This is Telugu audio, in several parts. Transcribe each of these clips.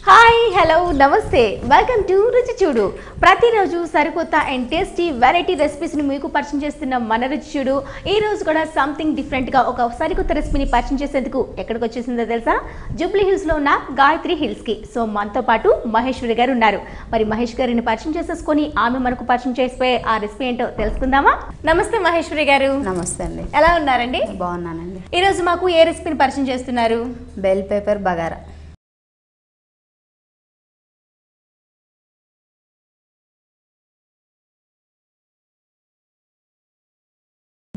హాయ్ హలో నమస్తే వెల్కమ్ టు రుచి చూడు. ప్రతిరోజు సరికొత్త అండ్ టేస్టీ వెరైటీ రెసిపీస్ని మీకు పరిచయం చేస్తున్న మన రుచి చూడు ఈ రోజు కూడా సంథింగ్ డిఫరెంట్గా ఒక సరికొత్త రెసిపీని పరిచయం చేసేందుకు ఎక్కడికి వచ్చేసిందో తెలుసా? జూబ్లీ హిల్స్లో ఉన్న గాయత్రి హిల్స్కి. సో మనతో పాటు మహేశ్వరి గారు ఉన్నారు. మరి మహేష్ గారిని పరిచయం చేసేసుకొని ఆమె మనకు పరిచయం చేసిపోయే ఆ రెసిపీ ఏంటో తెలుసుకుందామా? నమస్తే మహేశ్వరి గారు. నమస్తే అండి. ఎలా ఉన్నారండి? బాగున్నానండి. ఈరోజు మాకు ఏ రెసిపీని పరిచయం చేస్తున్నారు? Bell pepper bagara.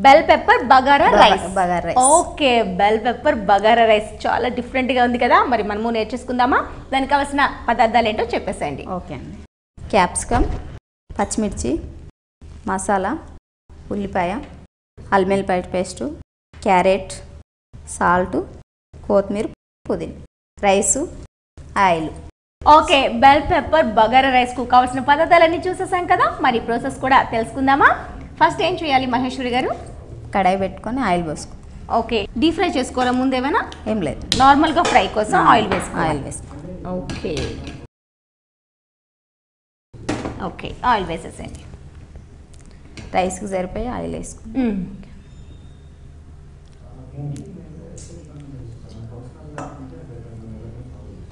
Bell pepper bagara rice. Bagara rice. Okay, bell pepper bagara rice చాలా డిఫరెంట్ గా ఉంది కదా. మరి మనము నేర్చేసుకుందామా? దానికి కావాల్సిన పదార్థాలు ఏంటో చెప్పేసేయండి. ఓకే అండి. క్యాప్సికమ్, పచ్చిమిర్చి, మసాలా, ఉల్లిపాయ, అల్లం వెల్లిపాయ పేస్టు, క్యారెట్, సాల్ట్, కొత్తిమీర, పుదీనా, rice, oil. Okay, bell pepper bagara rice కు కావాల్సిన పదార్థాలన్నీ చూసేసాం కదా. మరి ప్రాసెస్ కూడా తెలుసుకుందామా? ఫస్ట్ ఏం చేయాలి మహేశ్వరి గారు? కడాయి పెట్టుకొని ఆయిల్ పోసుకో. ఓకే, డీప్ ఫ్రై చేసుకోవాలా ముందు? ఏమైనా ఏం లేదు, నార్మల్గా ఫ్రై కోసం ఆయిల్ వేసుకో. ఓకే ఓకే, ఆయిల్ వేసేసేయండి. రైస్కి సరిపోయి ఆయిల్ వేసుకో.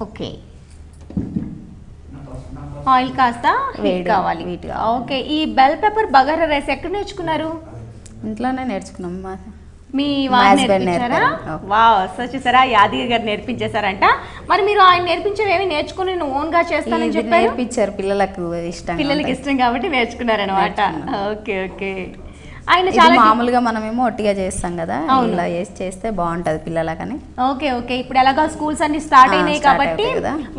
ఓకే, ఆయిల్ కాస్త హీట్ కావాలి. ఓకే, ఈ బెల్ పెప్పర్ బగారా రైస్ ఎక్కడ నేర్చుకున్నారు? ఇంట్లోనే నేర్చుకున్నాం. మీ వారు నేర్పించారా? వావ్, సో చూసారా, యాదగిరి గారు నేర్పించేశారంట. మరి మీరు ఆయన నేర్పించేవి ఏమి నేర్చుకుని ఓన్ గా చేస్తానని చెప్పారు. నేర్పించారు, పిల్లలకు ఇష్టం కాబట్టి నేర్చుకున్నారనమాట. ఓకే ఓకే, ఆయన చాలా మామూలుగా మనమేమో ఒట్టిగా చేస్తాం కదా, ఇలా చేస్తే బాగుంటది పిల్లలకని. ఓకే ఓకే, ఇప్పుడు ఎలాగా స్కూల్స్ అన్ని స్టార్ట్ అయినాయి కాబట్టి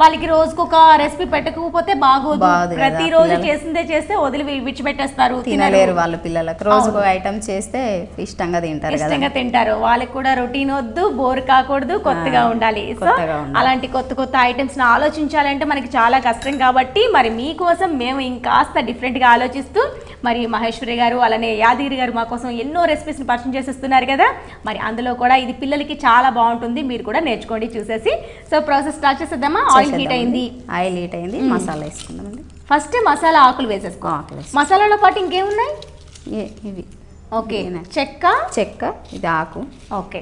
వాళ్ళకి రోజుకు ఒక రెసిపీ పెట్టకపోతే బాగోదు. ప్రతిరోజు చేసిందే చేస్తే వదిలి విడిచిపెట్టేస్తారు, తినలేరు వాళ్ళు. పిల్లలకు రోజుకు ఐటమ్ చేస్తే ఇష్టంగా తింటారు. వాళ్ళకి కూడా రొటీన్ వద్దు, బోర్ కాకూడదు, కొత్తగా ఉండాలి. సో అలాంటి కొత్త కొత్త ఐటమ్స్ ని ఆలోచించాలంటే మనకి చాలా కష్టం కాబట్టి మరి మీకోసం మేము ఇంకాస్త డిఫరెంట్ గా ఆలోచిస్తూ మరి మహేశ్వరి గారు అలానే యాదగిరి గారు మా కోసం ఎన్నో రెసిపీస్ని పరిచయం చేసేస్తున్నారు కదా. మరి అందులో కూడా ఇది పిల్లలకి చాలా బాగుంటుంది, మీరు కూడా నేర్చుకోండి చూసేసి. సో ప్రాసెస్ స్టార్ట్ చేసేద్దామా? ఆయిల్ హీట్ అయింది. మసాలా వేసుకుందామండి. ఫస్ట్ మసాలా ఆకులు వేసేసుకో. మసాలాలో పాటు ఇంకేమున్నాయి? ఇవి. ఓకే, చెక్క, ఇది ఆకు. ఓకే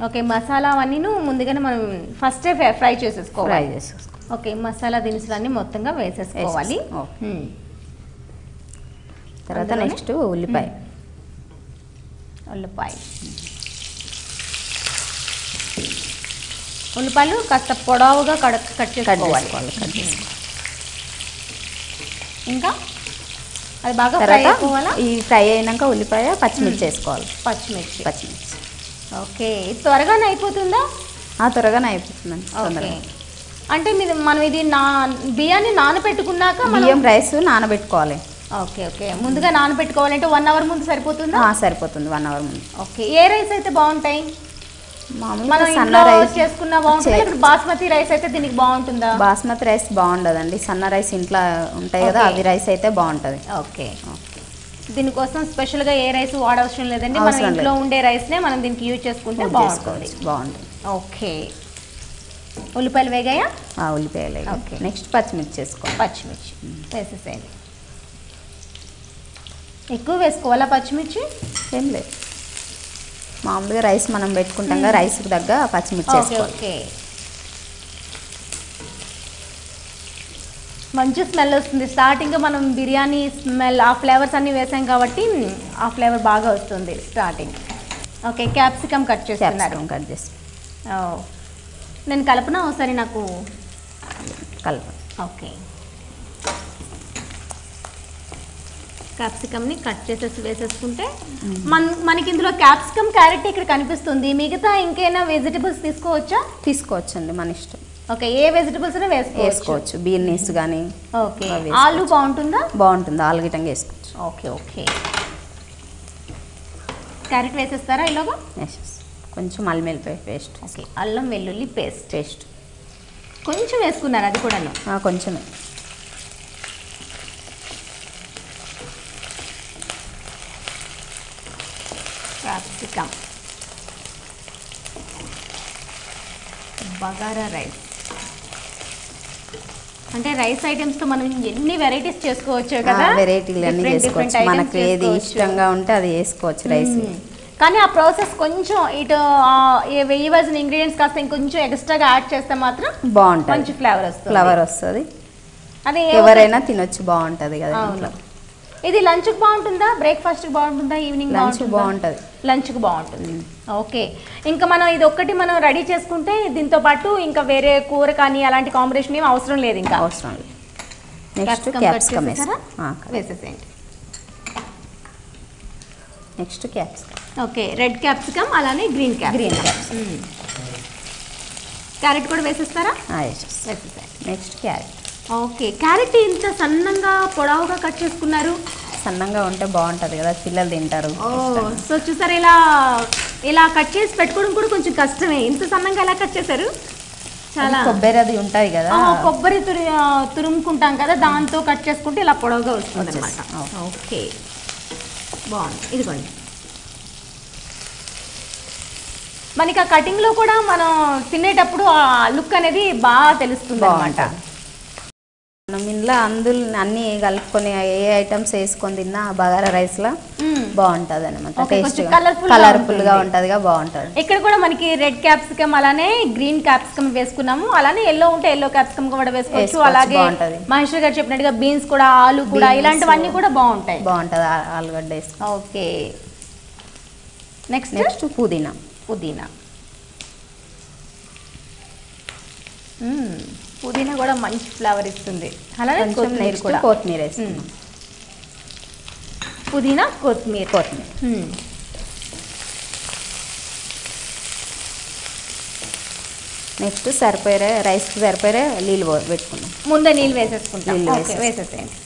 ఓకే, మసాలా అవన్నీ ముందుగానే మనం ఫస్టే ఫ్రై చేసేసుకోవాలి. ఓకే, మసాలా దినుసులన్నీ మొత్తంగా వేసేసుకోవాలి. తర్వాత నెక్స్ట్ ఉల్లిపాయలు కాస్త పొడవుగా కట్ చేసుకోవాలి. ఇంకా అది బాగా ఫ్రై అయిపోవాలా? ఈ ఫ్రై అయినాక ఉల్లిపాయ, పచ్చిమిర్చి వేసుకోవాలి. పచ్చిమిర్చి. ఓకే, త్వరగానే అయిపోతుందా? త్వరగానే అయిపోతుందండి. అంటే మనం ఇది బియ్యాన్ని నానబెట్టుకున్నాక బియ్యం రైస్ నానబెట్టుకోవాలి. ఓకే ఓకే, ముందుగా నానబెట్టుకోవాలంటే 1 అవర్ ముందు సరిపోతుందా? సరిపోతుంది, 1 అవర్ ముందు. ఓకే, ఏ రైస్ అయితే బాగుంటాయి? మనం సన్న రైస్ చేసుకున్నా బాగుంటుంది. బాస్మతి రైస్ అయితే దీనికి బాగుంటుందా? బాస్మతి రైస్ బాగుండదండి, సన్న రైస్ ఇంట్లో ఉంటాయి కదా, అవి రైస్ అయితే బాగుంటది. ఓకే, దీనికోసం స్పెషల్ గా ఏ రైస్ వాడవసరం లేదండి. మన ఇంట్లో ఉండే రైస్ నే మనం దీనికి యూజ్ చేసుకుంటే బాగుంటుంది. ఓకే, ఉల్లిపాయలు వేగాయా? ఉల్లిపాయలు. ఓకే, నెక్స్ట్ పచ్చిమిర్చి వేసేసేయండి. ఎక్కువ వేసుకోవాలా పచ్చిమిర్చి? ఏం లేదు, మామూలుగా రైస్ మనం పెట్టుకుంటాం కదా, రైస్కి తగ్గ పచ్చిమిర్చి వేసుకోవాలి. ఓకే, మంచి స్మెల్ వస్తుంది. స్టార్టింగ్ మనం బిర్యానీ స్మెల్ ఆ ఫ్లేవర్స్ అన్నీ వేసాం కాబట్టి ఆ ఫ్లేవర్ బాగా వస్తుంది స్టార్టింగ్. ఓకే, క్యాప్సికమ్ కట్ చేసి. నేను కలపనా ఒకసారి? నాకు ఓకే, క్యాప్సికమ్ని కట్ చేసేసి వేసేసుకుంటే మనకి ఇందులో క్యాప్సికమ్, క్యారెట్ ఇక్కడ కనిపిస్తుంది. మిగతా ఇంకేమైనా వెజిటబుల్స్ తీసుకోవచ్చండి, మన ఇష్టం. ఓకే, ఏ వెజిటబుల్స్ వేసుకోవచ్చు. బీన్స్ కానీ. ఓకే, ఆలు బాగుంటుందా? బాగుంటుంది, ఆలుగడ్డ వేసుకోవచ్చు. ఓకే, క్యారెట్ వేసేస్తారా ఇలాగా? కొంచెం అల్లం వెల్లుల్లి పేస్ట్. ఓకే, అల్లం వెల్లుల్లి పేస్ట్ కొంచెం వేసుకున్నారు, అది కూడా కొంచెమే. క్యాప్సికమ్ బగారా రైస్ అంటే రైస్ ఐటమ్స్ తో మనం ఎన్ని వెరైటీస్ చేసుకోవచ్చు కదా. వెరైటీలు అన్ని చేసుకోవచ్చు, మనకు ఏది ఇష్టంగా ఉంటే అది చేసుకోవచ్చు రైస్. కానీ ఆ ప్రాసెస్ కొంచెం ఇటు వేయవలసిన ఇంగ్రీడియంట్స్ కాస్త ఇంకొంచెం ఎక్స్ట్రాగా యాడ్ చేస్తే మాత్రం బాగుంటుంది, మంచి ఫ్లేవర్ వస్తుంది. అదే ఎవరైనా తినొచ్చు, బాగుంటుంది కదా. ఇది లంచ్కి బాగుంటుందా, బ్రేక్ఫాస్ట్కి బాగుంటుందా, ఈవినింగ్ బాగుంటుంది? లంచ్కి బాగుంటుంది. ఓకే, ఇంకా మనం ఇది ఒక్కటి మనం రెడీ చేసుకుంటే దీంతో పాటు ఇంకా వేరే కూర కానీ అలాంటి కాంబినేషన్ ఏమి అవసరం లేదు, ఇంకా అవసరం లేదు. నెక్స్ట్ క్యాప్సికమ్ వేసేసేయండి. Next capsicum. Okay, red capsicum అలానే గ్రీన్ క్యాప్సికమ్. క్యారెట్ కూడా వేసేస్తారా? వేసేసారు. Next carrot. ఓకే, క్యారెట్ ఇంత సన్నంగా పొడవుగా కట్ చేసుకున్నారు. సన్నంగా ఉంటే బాగుంటుంది కదా, పిల్లలు తింటారు. సో చూసారు, ఇలా కట్ చేసి పెట్టుకోవడం కూడా కొంచెం కష్టమే. ఇంత సన్నంగా ఎలా కట్ చేశారు? చాలా కొబ్బరి అది ఉంటుంది కదా, కొబ్బరి తురుముకుంటాం కదా, దాంతో కట్ చేసుకుంటే ఇలా పొడవుగా వస్తుంది అనమాట. ఓకే, బాగుంది. ఇదిగోండి, మనకి ఆ కటింగ్లో కూడా మనం తినేటప్పుడు ఆ లుక్ అనేది బాగా తెలుస్తుంది అనమాట. మనం ఇంట్లో అన్ని కలుపుకొని ఏ ఐటమ్స్ వేసుకొని తిన్నా బగారా రైస్లో బాగుంటుంది అనమాట. టేస్ట్ కలర్ఫుల్గా ఉంటుంది, బాగుంటుంది. ఇక్కడ కూడా మనకి రెడ్ క్యాప్సికమ్ అలానే గ్రీన్ క్యాప్సికమ్ వేసుకున్నాము, అలానే ఎల్లో ఉంటే ఎల్లో క్యాప్సికమ్ కూడా వేసుకోవచ్చు. అలాగే మహేశ్వర్ గారు చెప్పినట్టుగా బీన్స్ కూడా, ఆలు కూడా, ఇలాంటివన్నీ కూడా బాగుంటుంది. ఆలుగడ్డ వేసుకో. ఓకే, నెక్స్ట్ పుదీనా. పుదీనా కూడా మంచి ఫ్లేవర్ ఇస్తుంది. అలానే కొత్తిమీర వేసుకున్నాం. పుదీనా, కొత్తిమీర. నెక్స్ట్ సరిపోయే రైస్కి సరిపోయే నీళ్ళు పెట్టుకున్నాం. ముందే నీళ్ళు వేసేసుకుంటాం. వేసేసేయండి.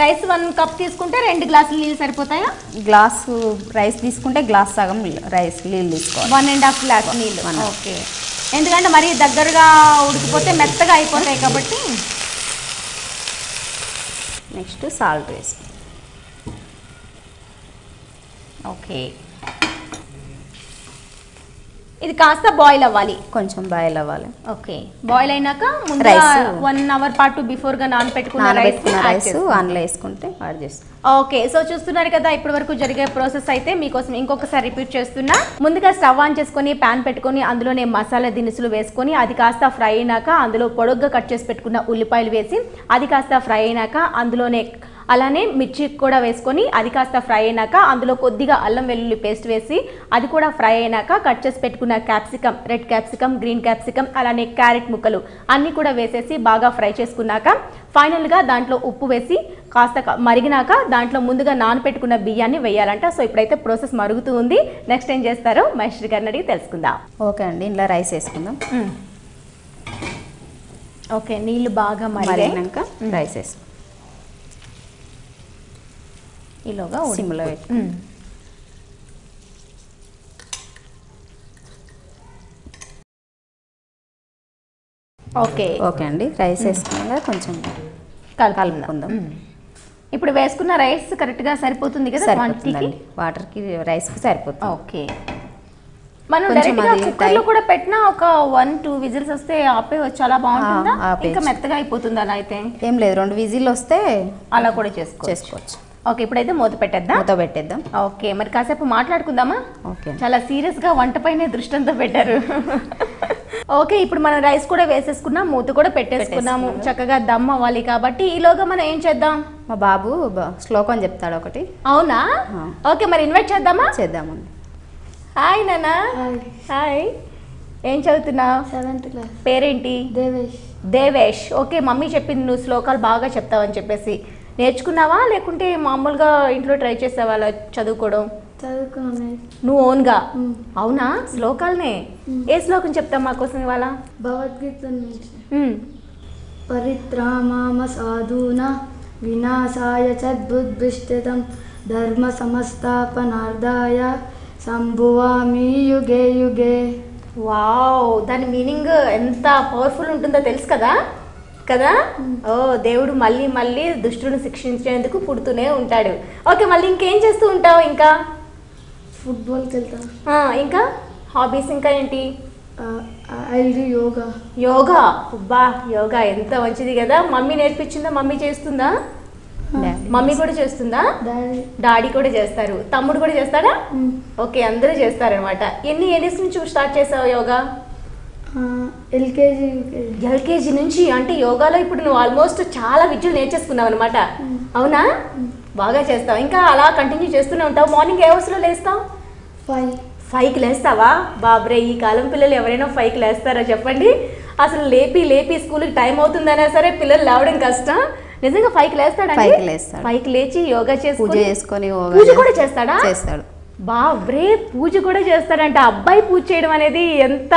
రైస్ 1 కప్ తీసుకుంటే 2 గ్లాసులు నీళ్ళు సరిపోతాయా? గ్లాసు రైస్ తీసుకుంటే గ్లాస్ సగం రైస్ నీళ్ళు తీసుకోవాలి. 1.5 గ్లాస్ నీళ్ళు. ఓకే, ఎందుకంటే మరి దగ్గరగా ఉడికిపోతే మెత్తగా అయిపోతాయి కాబట్టి. నెక్స్ట్ సాల్ట్ వేసి. ఓకే, ఇది కాస్త బాయిల్ అవ్వాలి, కొంచెం బాయిల్ అవ్వాలి. ఓకే, బాయిల్ అయినాక ముందుగా 1 అవర్ పాటు బిఫోర్గా నానబెట్టుకున్న రైస్ అందులో వేసుకుంటే యాడ్ చేస్తాం. ఓకే, సో చూస్తున్నారు కదా, ఇప్పటి వరకు జరిగే ప్రాసెస్ అయితే మీకోసం ఇంకొకసారి రిపీట్ చేస్తున్నా. ముందుగా స్టవ్ ఆన్ చేసుకొని ప్యాన్ పెట్టుకొని అందులోనే మసాలా దినుసులు వేసుకొని అది కాస్త ఫ్రై అయినాక అందులో పొడుగ్గా కట్ చేసి పెట్టుకున్న ఉల్లిపాయలు వేసి అది కాస్త ఫ్రై అయినాక అందులోనే అలానే మిర్చి కూడా వేసుకొని అది కాస్త ఫ్రై అయినాక అందులో కొద్దిగా అల్లం వెల్లుల్లి పేస్ట్ వేసి అది కూడా ఫ్రై అయినాక కట్ చేసి పెట్టుకున్న capsicum, red capsicum, green capsicum అలానే క్యారెట్ ముక్కలు అన్నీ కూడా వేసేసి బాగా ఫ్రై చేసుకున్నాక ఫైనల్గా దాంట్లో ఉప్పు వేసి కాస్త మరిగినాక దాంట్లో ముందుగా నానపెట్టుకున్న బియ్యాన్ని వేయాలంట. సో ఇప్పుడైతే ప్రాసెస్ మరుగుతూ ఉంది. నెక్స్ట్ ఏం చేస్తారో మహేశ్వరి గారిని అడిగి తెలుసుకుందాం. ఓకే అండి, ఇలా రైస్ వేసుకుందాం. ఓకే, నీళ్ళు బాగా మరిగినాక రైస్ వేసుకుందాం. ఈలోగా సిమ్లో పెట్టి ఓకే అండి, రైస్ వేసుకున్నాక కొంచెం కలుపుకుందాం. ఇప్పుడు వేసుకున్న రైస్ కరెక్ట్గా సరిపోతుంది కదా, వాటర్కి రైస్కి సరిపోతుంది. ఓకే, మనం డైరెక్ట్గా కుక్కర్లో కూడా పెట్టినా ఒక 1-2 విజిల్స్ వస్తే ఆపేయచ్చు. చాలా బాగుంటుందా? ఇంకా మెత్తగా అయిపోతుంది అలా అయితే? ఏం లేదు, 2 విజిల్ వస్తే అలా కూడా చేసుకోవచ్చు. ఓకే, ఇప్పుడైతే మూత పెట్టేద్దాం. ఓకే, మరి కాసేపు మాట్లాడుకుందామా? ఓకే, చాలా సీరియస్గా వంట పైనే దృష్టంతో పెట్టారు. ఓకే, ఇప్పుడు మనం రైస్ కూడా వేసేసుకున్నాం, మూత కూడా పెట్టేసుకున్నాము. చక్కగా దమ్ అవ్వాలి కాబట్టి ఈలోగా మనం ఏం చేద్దాం? మా బాబు శ్లోకం చెప్తాడు ఒకటి. అవునా? ఓకే, మరి ఇన్వైట్ చేద్దామండి. హాయ్ నాన్న. హాయ్, ఏం చదువుతున్నావు? 7th class. పేరేంటి? దేవేష్. ఓకే, మమ్మీ చెప్పింది నువ్వు శ్లోకాలు బాగా చెప్తావని చెప్పేసి. నేర్చుకున్నావా లేకుంటే మామూలుగా ఇంట్లో ట్రై చేసావా అలా చదువుకోవడం? నువ్వు ఓన్గా? అవునా, శ్లోకాలనే. ఏ శ్లోకం చెప్తావు మా కోసం ఇవాళ? భగవద్గీత నుంచి. పరిత్రామామ సాధూనా వినాశాయ చద్బుద్ధిష్టం ధర్మ సంస్థాపనార్థాయ సంభువామి యుగే యుగే. వావ్, దాని మీనింగ్ ఎంత పవర్ఫుల్ ఉంటుందో తెలుసు కదా? ఓ, దేవుడు మళ్ళీ మళ్ళీ దుష్టుని శిక్షించేందుకు పుడుతూనే ఉంటాడు. ఓకే, మళ్ళీ ఇంకేం చేస్తూ ఉంటావు? ఇంకా ఫుట్బాల్కి వెళ్తా. ఇంకా హాబీస్ ఇంకా ఏంటి? I'll do yoga. యోగా. అబ్బా యోగా ఎంత మంచిది కదా. మమ్మీ నేర్పించిందా? మమ్మీ చేస్తుందా? మమ్మీ కూడా చేస్తుందా? Daddy. డాడీ కూడా చేస్తారు. తమ్ముడు కూడా చేస్తాడా? ఓకే, అందరూ చేస్తారనమాట. ఎన్ని ఇయర్స్ నుంచి స్టార్ట్ చేసావు యోగా? LKG, UKG. ఎల్కేజీ నుంచి. అంటే యోగాలో ఇప్పుడు నువ్వు ఆల్మోస్ట్ చాలా విద్యలు నేర్చేసుకున్నావు అనమాట. అవునా? బాగా చేస్తావు. ఇంకా అలా కంటిన్యూ చేస్తూనే ఉంటావు. మార్నింగ్ ఏ అవర్స్లో లేస్తావు? 5. 5కి లేస్తావా? బాబ్రే, ఈ కాలం పిల్లలు ఎవరైనా 5కి లేస్తారా చెప్పండి? అసలు లేపి స్కూల్కి టైం అవుతుందైనా సరే పిల్లలు లేవడం కష్టం. నిజంగా 5కి లేస్తాడా? 5కి లేచి యోగా చేసుకొని పూజ కూడా చేస్తాడా? చేస్తాడు. బాబ్రే, పూజ కూడా చేస్తాడంట. అబ్బాయి పూజ చేయడం అనేది ఎంత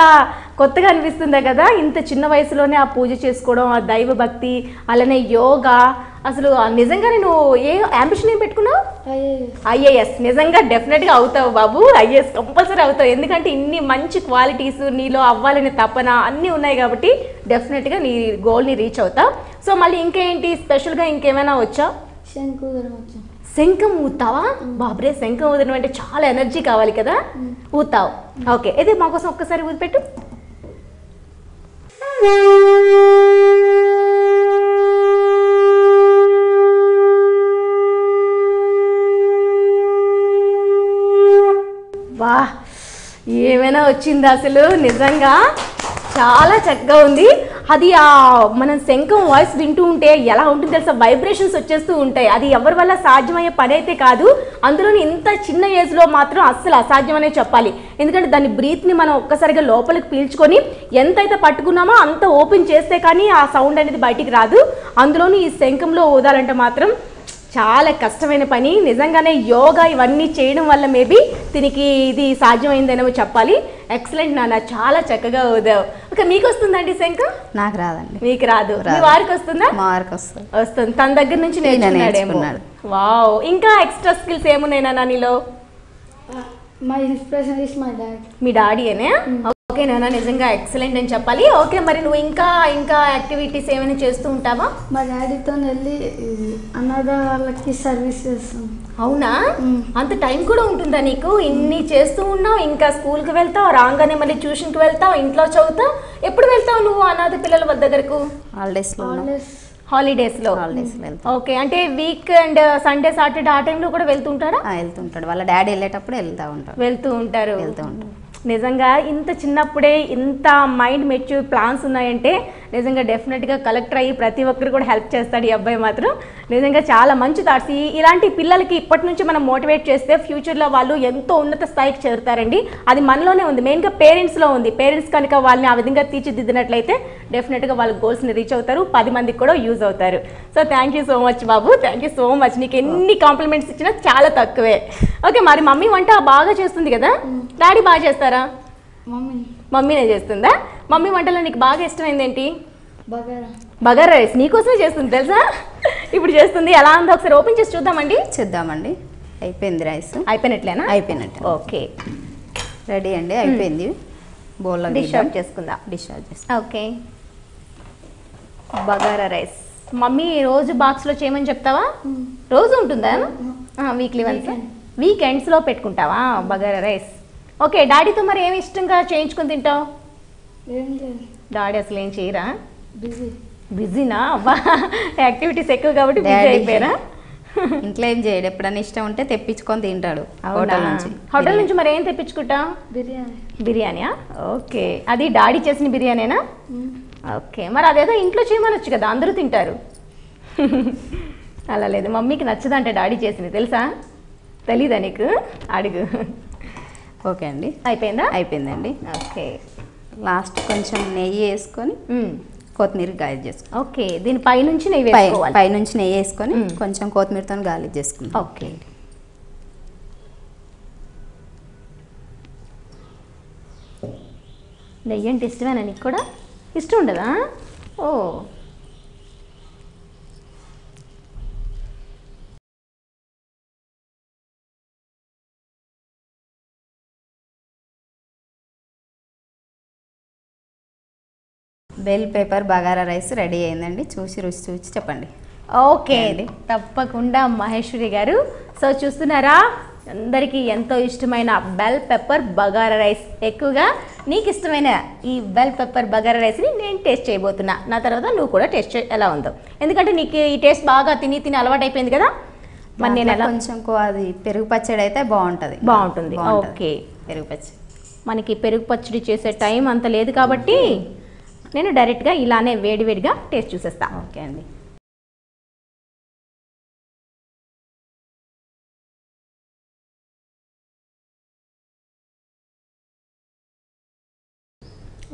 కొత్తగా అనిపిస్తుందా కదా. ఇంత చిన్న వయసులోనే ఆ పూజ చేసుకోవడం, ఆ దైవ భక్తి, అలానే యోగా. అసలు నిజంగా నేను ఏ అంబిషన్ ఏం పెట్టుకున్నావు? ఐఏఎస్. నిజంగా డెఫినెట్గా అవుతావు బాబు. ఐఏఎస్ కంపల్సరీ అవుతావు. ఎందుకంటే ఇన్ని మంచి క్వాలిటీస్ నీలో అవ్వాలనే తపన అన్నీ ఉన్నాయి కాబట్టి డెఫినెట్గా నీ గోల్ని రీచ్ అవుతావు. సో మళ్ళీ ఇంకేంటి స్పెషల్గా ఇంకేమైనా వచ్చా? శంఖం ఊతావా? బాబ్రే, శంఖం ఊదడం అంటే చాలా ఎనర్జీ కావాలి కదా. ఊతావు. ఓకే, అయితే మాకోసం ఒక్కసారి ఊదిపెట్టు. వా, ఏమైనా వచ్చింది అసలు. నిజంగా చాలా చక్కగా ఉంది. అది మనం శంఖం వాయిస్ వింటూ ఉంటే ఎలా ఉంటుంది తెలుసా? వైబ్రేషన్స్ వచ్చేస్తూ ఉంటాయి. అది ఎవరి వల్ల సాధ్యమయ్యే పని అయితే కాదు. అందులోని ఇంత చిన్న ఏజ్లో మాత్రం అస్సలు అసాధ్యమనే చెప్పాలి. ఎందుకంటే దాని బ్రీత్ని మనం ఒక్కసారిగా లోపలికి పీల్చుకొని ఎంతైతే పట్టుకున్నామో అంత ఓపెన్ చేస్తే కానీ ఆ సౌండ్ అనేది బయటికి రాదు. అందులోని ఈ శంఖంలో ఊదాలంటే మాత్రం చాలా కష్టమైన పని. నిజంగానే యోగా ఇవన్నీ చేయడం వల్ల మేబీ దీనికి ఇది సాధ్యమైందనేమో చెప్పాలి. ఎక్సలెంట్ నాన్న, చాలా చక్కగా ఊదావు. ఓకే, మీకు వస్తుందండి శంఖం? నాకు రాదండి. మీకు రాదు. మీ వారికి వస్తుందా? మా వారికి వస్తుంది. వస్తుంది. తన దగ్గర నుంచి నేర్చుకున్నాడు. వావ్. ఇంకా ఎక్స్ట్రా స్కిల్స్ ఏమున్నాయి నాన్న నీలో? My inspiration is my dad. మీ డాడీనే? ఓకే నాన్న, నిజంగా ఎక్సలెంట్ అని చెప్పాలి. ఓకే, మరి నువ్వు ఇంకా యాక్టివిటీస్ ఏమైనా చేస్తూ ఉంటావా? మా డాడీతో వెళ్ళి అనాథ వాళ్ళకి సర్వీస్ చేస్తాం. అవునా? అంత టైం కూడా ఉంటుందా నీకు? ఇన్ని చేస్తూ ఉన్నావు, ఇంకా స్కూల్కి వెళ్తావు, రాగానే మళ్ళీ ట్యూషన్కి వెళ్తావు, ఇంట్లో చదువుతావు. ఎప్పుడు వెళ్తావు నువ్వు అనాథ పిల్లల వాళ్ళ దగ్గరకు? హాలిడేస్లో. ఓకే, అంటే వీక్ అండ్ సండే సాటర్డే ఆ టైంలో కూడా వెళ్తుంటారా? వెళ్తుంటాడు. వాళ్ళ డాడీ వెళ్ళేటప్పుడు వెళ్తూ ఉంటారు. నిజంగా ఇంత చిన్నప్పుడే ఇంత మైండ్ మెచ్యూర్ ప్లాన్స్ ఉన్నాయంటే నిజంగా డెఫినెట్గా కలెక్టర్ అయ్యి ప్రతి ఒక్కరు కూడా హెల్ప్ చేస్తాడు ఈ అబ్బాయి మాత్రం. నిజంగా చాలా మంచి థాట్స్. ఇలాంటి పిల్లలకి ఇప్పటి నుంచి మనం మోటివేట్ చేస్తే ఫ్యూచర్లో వాళ్ళు ఎంతో ఉన్నత స్థాయికి చేరుతారండి. అది మనలోనే ఉంది, మెయిన్గా పేరెంట్స్లో ఉంది. పేరెంట్స్ కనుక వాళ్ళని ఆ విధంగా తీర్చిదిద్దినట్లయితే డెఫినెట్గా వాళ్ళ గోల్స్ని రీచ్ అవుతారు, 10 మందికి కూడా యూజ్ అవుతారు. So thank you so much Babu, thank you so much. నీకు ఎన్ని కాంప్లిమెంట్స్ ఇచ్చినా చాలా తక్కువే. ఓకే, మరి మమ్మీ వంట బాగా చేస్తుంది కదా, డాడీ బాగా చేస్తారా? మమ్మీనే చేస్తుందా? మమ్మీ వంటలో నీకు బాగా ఇష్టమైంది ఏంటి? బగారా రైస్. నీకోసమే చేస్తుంది తెలుసా? ఇప్పుడు చేస్తుంది. ఎలా ఉందో ఒకసారి ఓపెన్ చేసి చూద్దామండి. అయిపోయింది రైస్. అయిపోయినట్లేనా? అయిపోయినట్టు. ఓకే, రెడీ అండి, అయిపోయింది. బౌల్లో డిష్ అవుట్ చేసుకుందాం. Okay, bagara rice. మమ్మీ రోజు బాక్స్లో చేయమని చెప్తావా? రోజు ఉంటుందా? వీక్లీ వన్స్, వీకెండ్స్లో పెట్టుకుంటావా బగారా రైస్? ఓకే, డాడీతో మరి ఏమి ఇష్టంగా చేయించుకొని తింటావు? డాడీ అసలు ఏం చేయరా? బిజీనా? అబ్బా, యాక్టివిటీస్ ఎక్కువ కాబట్టి బిజీ అయిపోయారా? ఇంట్లో ఏం చేయడు, ఎప్పుడైనా ఇష్టం ఉంటే తెప్పించుకొని తింటాడు హోటల్ నుంచి. మరి ఏం తెప్పించుకుంటా? బిర్యానీయా? ఓకే, అది డాడీ చేసిన బిర్యానీనా? ఓకే, మరి అదేదో ఇంట్లో చేయమనొచ్చు కదా, అందరూ తింటారు. అలా లేదు, మమ్మీకి నచ్చదంటే డాడీ చేసింది తెలుసా? తెలీదా నీకు? అడుగు. ఓకే అండి, అయిపోయిందండి. ఓకే, లాస్ట్ కొంచెం నెయ్యి వేసుకొని కొత్తిమీర గార్లిక్ చేసుకో. ఓకే, దీని పైనుంచి నెయ్యి వేసుకోవాలి. పైనుంచి నెయ్యి వేసుకొని కొంచెం కొత్తిమీరతో గార్లిక్ చేసుకుంటాం. ఓకే, నెయ్యి అంటే ఇష్టమేనా నీకు కూడా? ఇష్టం ఉండదా? ఓ, bell pepper bagara rice ready అయిందండి. రుచి చూసి చెప్పండి. ఓకే అండి, తప్పకుండా మహేశ్వరి గారు. సో చూస్తున్నారా, అందరికీ ఎంతో ఇష్టమైన బెల్ పెప్పర్ బగారా రైస్. ఎక్కువగా నీకు ఇష్టమైన ఈ బెల్ పెప్పర్ బగారా రైస్ని నేను టేస్ట్ చేయబోతున్నా. నా తర్వాత నువ్వు కూడా టేస్ట్ ఎలా ఉందో, ఎందుకంటే నీకు ఈ టేస్ట్ బాగా తిని తిని అలవాటు అయిపోయింది కదా. మరి నేను ఎలా కొంచెం అది పెరుగు పచ్చడి అయితే బాగుంటుంది. ఓకే, పెరుగు పచ్చడి మనకి పెరుగు పచ్చడి చేసే టైం అంత లేదు కాబట్టి నేను డైరెక్ట్గా ఇలానే వేడివేడిగా టేస్ట్ చూసేస్తా. ఓకే అండి.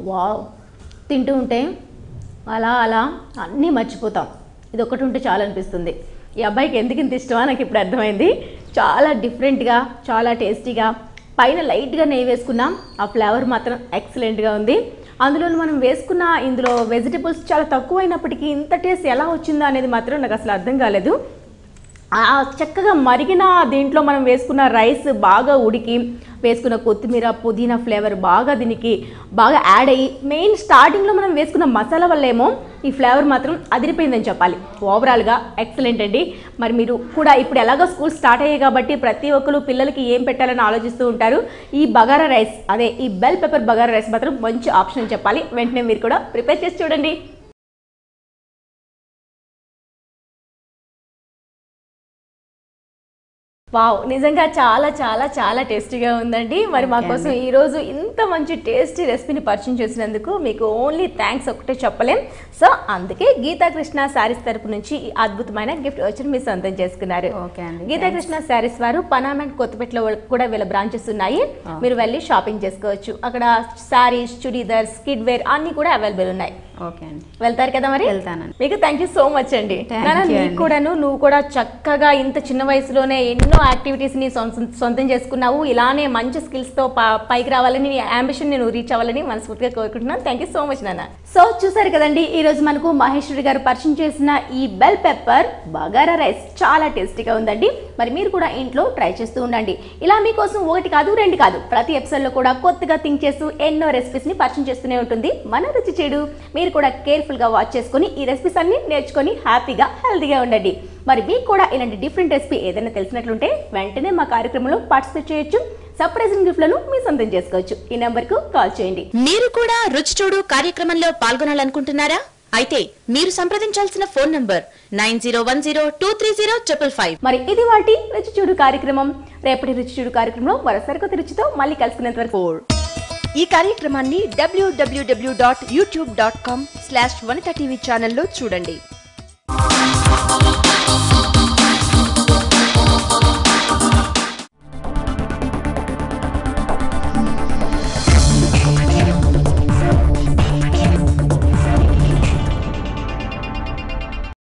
వావ్, తింటూ ఉంటే అలా అలా అన్నీ మర్చిపోతాం. ఇది ఒకటి ఉంటే చాలా అనిపిస్తుంది. ఈ అబ్బాయికి ఎందుకు ఇంత ఇష్టమో నాకు ఇప్పుడు అర్థమైంది. చాలా డిఫరెంట్గా, చాలా టేస్టీగా, పైన లైట్గా నెయ్యి వేసుకున్నాం. ఆ ఫ్లేవర్ మాత్రం ఎక్సలెంట్గా ఉంది. అందులో మనం వేసుకున్న ఇందులో వెజిటబుల్స్ చాలా తక్కువైనప్పటికీ ఇంత టేస్ట్ ఎలా వచ్చిందో అనేది మాత్రం నాకు అసలు అర్థం కాలేదు. చక్కగా మరిగిన దీంట్లో మనం వేసుకున్న రైస్ బాగా ఉడికి, వేసుకున్న కొత్తిమీర పుదీనా ఫ్లేవర్ బాగా దీనికి బాగా యాడ్ అయ్యి, మెయిన్ స్టార్టింగ్లో మనం వేసుకున్న మసాలా వల్ల ఏమో ఈ ఫ్లేవర్ మాత్రం అదిరిపోయిందని చెప్పాలి. ఓవరాల్గా ఎక్సలెంట్ అండి. మరి మీరు కూడా ఇప్పుడు ఎలాగో స్కూల్ స్టార్ట్ అయ్యాయి కాబట్టి ప్రతి ఒక్కరు పిల్లలకి ఏం పెట్టాలని ఆలోచిస్తూ ఉంటారు. ఈ బగారా రైస్, అదే ఈ బెల్ పెప్పర్ బగారా రైస్ మాత్రం మంచి ఆప్షన్ అని చెప్పాలి. వెంటనే మీరు కూడా ప్రిపేర్ చేసి చూడండి. వావ్, నిజంగా చాలా చాలా చాలా టేస్టీగా ఉందండి. మరి మా కోసం ఈరోజు ఇంత మంచి టేస్టీ రెసిపీని పరిచయం చేసినందుకు మీకు ఓన్లీ థ్యాంక్స్ ఒకటే చెప్పలేం. సో అందుకే గీతాకృష్ణ శారీస్ తరపు నుంచి ఈ అద్భుతమైన గిఫ్ట్ వచ్చి మీరు సొంతం చేసుకున్నారు. గీతాకృష్ణ శారీస్ వారు పనామెంట్ కొత్తపేటలో కూడా వీళ్ళ బ్రాంచెస్ ఉన్నాయి. మీరు వెళ్ళి షాపింగ్ చేసుకోవచ్చు. అక్కడ శారీస్, చుడీదార్స్, కిడ్ వేర్ అన్ని కూడా అవైలబుల్ ఉన్నాయి. ఓకే అండి, వెళ్తారు కదా? మరి వెళ్తానండి. మీకు థ్యాంక్ యూ సో మచ్ అండి. నీకు కూడాను, నువ్వు కూడా చక్కగా ఇంత చిన్న వయసులోనే ఎన్నో యాక్టివిటీస్ ని సొంతం చేసుకున్నావు. ఇలానే మంచి స్కిల్స్ తో పైకి రావాలని, నీ అంబిషన్ ని నువ్వు రీచ్ అవ్వాలని మనస్ఫూర్తిగా కోరుకుంటున్నాను. థ్యాంక్ యూ సో మచ్ నాన్న. సో చూసారు కదండి, ఈ రోజు మనకు మహేశ్వరి గారు పరిచయం చేసిన ఈ బెల్ పెప్పర్ బగారా రైస్ చాలా టేస్టీగా ఉందండి. మరి మీరు కూడా ఇంట్లో ట్రై చేస్తూ ఉండండి. ఇలా మీకోసం ఒకటి కాదు, రెండు కాదు, ప్రతి ఎపిసోడ్ లో కూడా కొత్తగా థింక్ చేస్తూ ఎన్నో రెసిపీస్ ని పరిచయం చేస్తూనే ఉంటుంది మన రుచి చెడు. మీరు కూడా కేర్ఫుల్ గా వాచ్ చేసుకుని ఈ రెసిపీస్ అన్ని నేర్చుకొని హ్యాపీగా హెల్తీగా ఉండండి. మరి మీకు కూడా ఇలాంటి డిఫరెంట్ రెసిపీ ఏదైనా తెలిసినట్లుంటే వెంటనే మా కార్యక్రమంలో పార్టిసిపేట్ చేయొచ్చు. సర్ప్రైజింగ్ గిఫ్ట్లను మీ సొంతం చేసుకోవచ్చు. ఈ నెంబర్కు కాల్ చేయండి. మీరు కూడా రుచి చూడు కార్యక్రమంలో పాల్గొనాలనుకుంటున్నారా? అయితే మీరు సంప్రదించాల్సిన ఫోన్ నంబర్ 9010230555. మరి ఇది వాటి రుచి చూడు కార్యక్రమం. రేపటి రుచి చూడు కార్యక్రమంలో మరోసారి కొత్త రుచితో మళ్ళీ కలుసుకునేంత వరకు ఈ కార్యక్రమాన్ని www.youtube.com/vanitaTV ఛానల్లో చూడండి.